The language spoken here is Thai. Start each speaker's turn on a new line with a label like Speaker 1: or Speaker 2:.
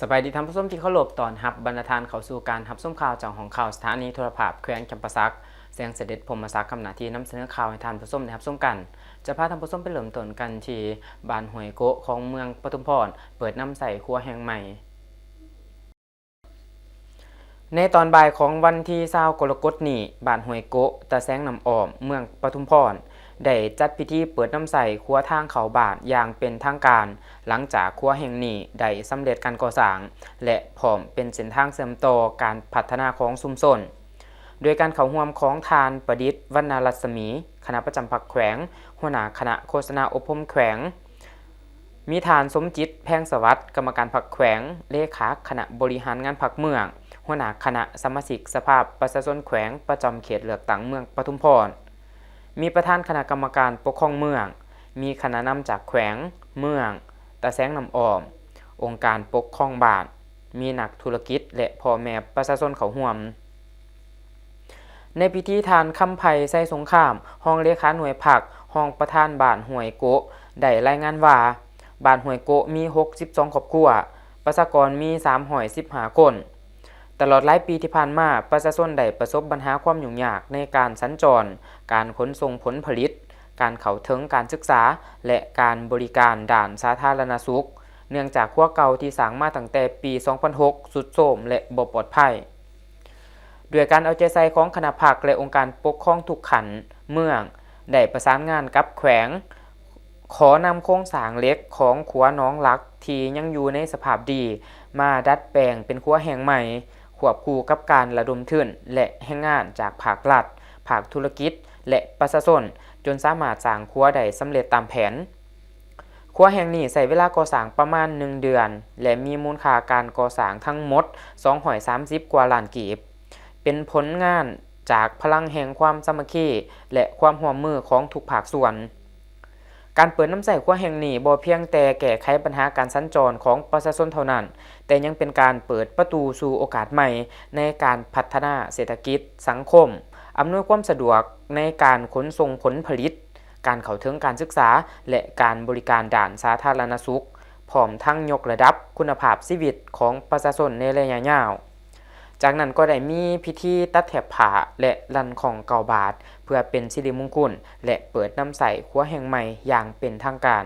Speaker 1: สบายดีท่านผู้ชมที่เคารพตอนรับบรรณาทานเข้าสู่การรับชมข่าวจากของข่าวสถานีโทรภาพแขวงจำปาสักแสงเสด็จพรหมศักดิ์กำหน้าที่นำเสนอข่าวให้ท่านผู้ชมได้รับชมกันจะพาท่านผู้ชมไปเริ่มต้นกันที่บ้านห้วยโกะของเมืองปทุมพรเปิดน้ำใส่ครัวแห่งใหม่ในตอนบ่ายของวันที่20กรกฎาคมนี้บ้านห้วยโกะตะแสงน้ำอ้อมเมืองปทุมพรได้จัดพิธีเปิดน้ำใส่ครัวทางเขาบ้านอย่างเป็นทางการหลังจากครัวแห่งนี้ได้สำเร็จการก่อสร้างและพร้อมเป็นเส้นทางเสริมต่อการพัฒนาของชุมชนโดยการเข้าร่วมของทานประดิษฐ์วรรณรัศมีคณะประจำพรรคแขวงหัวหน้าคณะโฆษณาอบรมแขวงมีทานสมจิตแพงสวัสดิ์กรรมการพรรคแขวงเลขาคณะบริหารงานพรรคเมืองหัวหน้าคณะสมาชิกสภาพประชาชนแขวงประจำเขตเลือกตั้งเมืองปทุมพรมีประธานคณะกรรมการปกครองเมืองมีคณะนำจากแขวงเมืองตะแสงน้ำอ้อมองค์การปกครองบ้านมีนักธุรกิจและพ่อแม่ประชาชนเข้าร่วมในพิธีทานคำไผ่ไส้สงครามห้องเลขาหน่วยผักห้องประธานบ้านห้วยโกะได้รายงานว่าบ้านห้วยโกะมี62ครอบครัวประชากรมี315คนตลอดหลายปีที่ผ่านมาประชาชนได้ประสบปัญหาความยุ่งยากในการสัญจรการขนส่งผลผลิตการเข้าถึงการศึกษาและการบริการด้านสาธารณสุขเนื่องจากครัวเก่าที่สร้างมาตั้งแต่ปี 2006 สุดโทรมและบ่ปลอดภัยด้วยการเอาใจใส่ของคณะพรรคและองค์การปกครองทุกขันเมืองได้ประสานงานกับแขวงขอนำโครงสร้างเหล็กของครัวน้องรักที่ยังอยู่ในสภาพดีมาดัดแปลงเป็นครัวแห่งใหม่ควบคู่กับการระดมทุนและแรงงานจากภาครัฐภาคธุรกิจและประชาชนจนสามารถสร้างครัวได้สำเร็จตามแผนครัวแห่งนี้ใช้เวลาก่อสร้างประมาณ1เดือนและมีมูลค่าการก่อสร้างทั้งหมด230กว่าล้านกีบเป็นผลงานจากพลังแห่งความสามัคคีและความร่วมมือของทุกภาคส่วนการเปิดน้ำใส่ครัวแห่งนี้บ่เพียงแต่แก้ไขปัญหาการสัญจรของประชาชนเท่านั้นแต่ยังเป็นการเปิดประตูสู่โอกาสใหม่ในการพัฒนาเศรษฐกิจสังคมอำนวยความสะดวกในการขนส่งผลผลิตการเข้าถึงการศึกษาและการบริการด้านสาธารณสุขพร้อมทั้งยกระดับคุณภาพชีวิตของประชาชนในระยะยาวจากนั้นก็ได้มีพิธีตัดแถบผ้าและลั่นของเก่าบาทเพื่อเป็นสิริมงคลและเปิดน้ำใสครัวแห่งใหม่อย่างเป็นทางการ